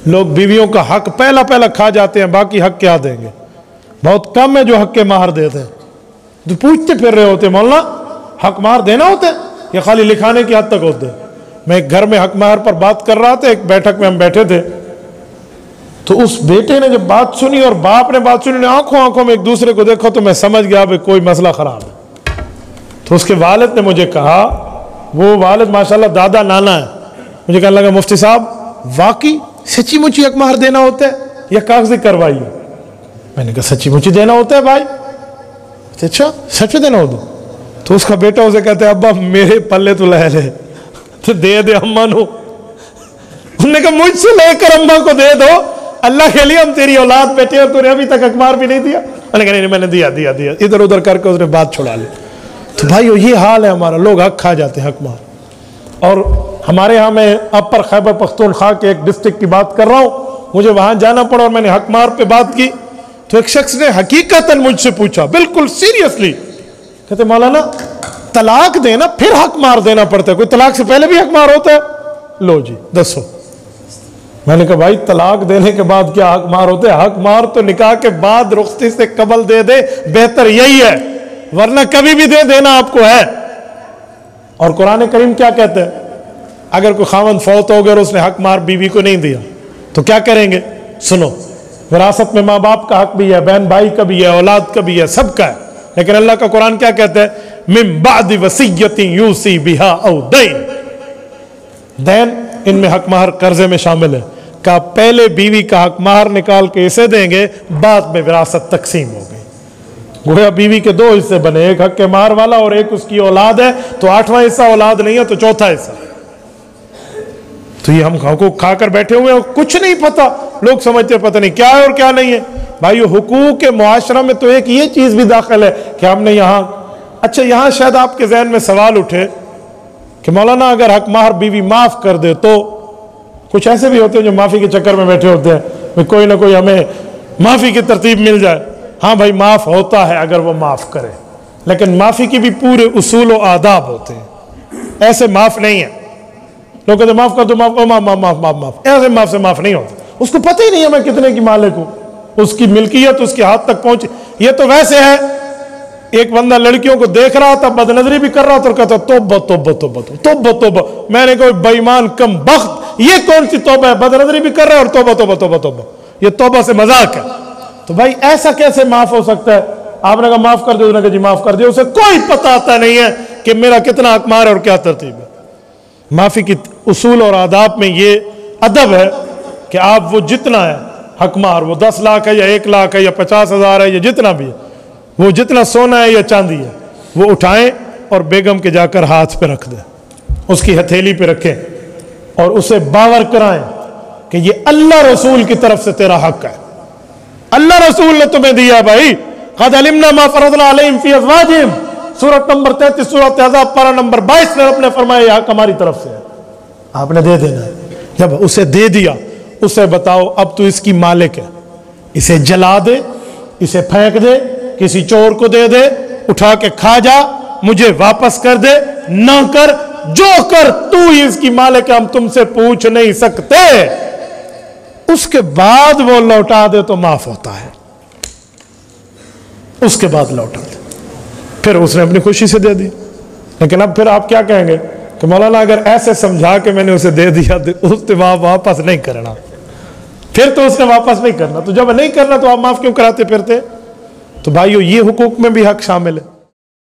لوگ بیویوں کا حق پہلا پہلا کھا جاتے ہیں، باقی حق کیا دیں گے؟ بہت کم ہے جو حق کے مہر دیتے ہیں۔ تو پوچھتے پھر رہے ہوتے مولانا حق مہر دینا ہوتا ہے یا خالی لکھانے کی حد تک ہوتے ہیں؟ میں ایک گھر میں حق مہر پر بات کر رہا تھا، ایک بیٹھک میں ہم بیٹھے تھے، تو اس بیٹے نے جب بات سنی اور باپ نے بات سنی، آنکھوں میں ایک دوسرے کو دیکھا تو میں سمجھ گیا بھائی کوئی مسئلہ خراب ہے۔ تو اس کے والد نے مجھے کہا، وہ والد ماشاءاللہ دادا نانا ہے، مجھے کہنے لگا مفتی صاحب واقعی سچی مچی حق مہر دینا ہوتا ہے یا کاغذی کروائی ہے؟ میں نے کہا سچی مچی دینا ہوتا ہے بھائی۔ اچھا سچ دینا ہوتا؟ تو اس کا بیٹا اسے کہتا ہے ابا میرے پلے تو لے لے تو دے دے اماں نو۔ انہوں نے کہا مجھ سے لے کر اماں کو دے دو، اللہ کے لیے ہم تیری اولاد بیٹے اور تو نے ابھی تک حق مہر بھی نہیں دیا۔ میں نے کہا نہیں میں نے دیا، ادھر ادھر کر کے اس نے بات چھڑا لی۔ تو بھائیو یہ حال ہے ہمارا، لوگ حق کھا جاتے ہیں حق مہر۔ اور ہمارے ہاں میں اپر خیبر پختونخوا کے ایک ڈسٹرکٹ کی بات کر رہا ہوں، مجھے وہاں جانا پڑا اور میں نے حق مہر پہ بات کی تو ایک شخص نے حقیقتاً مجھ سے پوچھا بالکل سیریسلی، کہتے مولانا طلاق دینا پھر حق مہر دینا پڑتا ہے، کوئی طلاق سے پہلے بھی حق مہر ہوتا ہے؟ لو جی دسو۔ میں نے کہا بھائی طلاق دینے کے بعد کیا حق مہر ہوتے ہیں؟ حق مہر تو نکاح کے بعد رخصتی سے قبل دے دے بہتر یہی ہے، ورنہ کبھی بھی دے دینا آپ کو ہے۔ اور قرآن کریم کیا کہتے ہیں؟ اگر کوئی خاوند فوت ہو گیا اور اس نے حق مہر بیوی کو نہیں دیا تو کیا کریں گے؟ سنو، وراثت میں ماں باپ کا حق بھی ہے، بہن بھائی کا بھی ہے، اولاد کا بھی ہے، سب کا ہے، لیکن اللہ کا قرآن کیا کہتا ہے؟ من بعد وصیۃ یوصی بہا او دین، دین ان میں حق مہر قرضے میں شامل ہے۔ کہ پہلے بیوی کا حق مہر نکال کے اسے دیں گے، بعد میں وراثت تقسیم ہو گئی، گویا بیوی کے دو حصے بنے، ایک حق کے مہر والا اور ایک اس کی اولاد ہے، تو 8واں حصہ اولاد نہیں ہے تو 4تھا حصہ۔ تو یہ ہم حقوق کھا کر بیٹھے ہوئے ہیں، کچھ نہیں پتا، لوگ سمجھتے پتہ نہیں کیا ہے اور کیا نہیں ہے۔ بھائیو حقوق کے معاشرہ میں تو ایک یہ چیز بھی داخل ہے کہ ہم نے یہاں، اچھا یہاں شاید آپ کے ذہن میں سوال اٹھے کہ مولانا اگر حق مہر بیوی معاف کر دے تو، کچھ ایسے بھی ہوتے ہیں جو معافی کے چکر میں بیٹھے ہوتے ہیں، کوئی نہ کوئی ہمیں معافی کی ترتیب مل جائے۔ ہاں بھائی معاف ہوتا ہے اگر وہ معاف کرے، لیکن معافی کی بھی پورے اصول و آداب ہوتے ہیں، ایسے معاف نہیں ہے۔ لوگ کہتے ہیں معاف کر دو، معاف ایسے معاف سے معاف نہیں ہوتا، اس کو پتہ ہی نہیں ہے میں کتنے کی مالک ہوں، اس کی ملکیت اس کے ہاتھ تک پہنچی۔ یہ تو ویسے ہے، ایک بندہ لڑکیوں کو دیکھ رہا تھا، بد نظری بھی کر رہا تھا اور کہتا توبہ توبہ توبہ توبہ توبہ۔ میں نے کہا بے ایمان کم بخت، یہ کون سی توبہ ہے؟ بد نظری بھی کر رہا ہے اور توبہ توبہ توبہ توبہ، یہ توبہ سے مذاق ہے۔ تو بھائی ایسا کیسے معاف ہو سکتا ہے؟ آپ نے کہا معاف کر دو، اس نے کہا جی معاف کر دیا، اسے کوئی پتہ آتا نہیں ہے کہ میرا کتنا حق مہر ہے اور کیا ترتیب ہے۔ معافی کی اصول اور آداب میں یہ ادب ہے کہ آپ وہ جتنا ہے حق مہر، وہ 10 لاکھ ہے یا 1 لاکھ ہے یا 50,000 ہے یا جتنا بھی ہے، وہ جتنا سونا ہے یا چاندی ہے، وہ اٹھائیں اور بیگم کے جا کر ہاتھ پہ رکھ دیں، اس کی ہتھیلی پہ رکھیں اور اسے باور کرائیں کہ یہ اللہ رسول کی طرف سے تیرا حق ہے، اللہ رسول نے تمہیں دیا بھائی۔ قد علمنا ما فرضنا علیہم فی ازواجہم، سورۃ نمبر 33 سورۃ احزاب پارہ نمبر 22 میں رب نے فرمایا یہ حق ہماری طرف سے ہے، آپ نے دے دینا ہے۔ جب اسے دے دیا، اسے بتاؤ اب تو اس کی مالک ہے، اسے جلا دے، اسے پھینک دے، کسی چور کو دے دے، اٹھا کے کھا جا، مجھے واپس کر دے، نہ کر، جو کر تو ہی اس کی مالک ہے، ہم تم سے پوچھ نہیں سکتے۔ اس کے بعد وہ لوٹا دے تو معاف ہوتا ہے، اس کے بعد لوٹا دے، پھر اس نے اپنی خوشی سے دے دی۔ لیکن اب پھر آپ کیا کہیں گے کہ مولانا اگر ایسے سمجھا کہ میں نے اسے دے دیا اس نے واپس نہیں کرنا، پھر تو اس نے واپس نہیں کرنا، تو جب نہیں کرنا تو آپ معاف کیوں کراتے پھرتے؟ تو بھائیو یہ حقوق میں بھی حق شامل ہے۔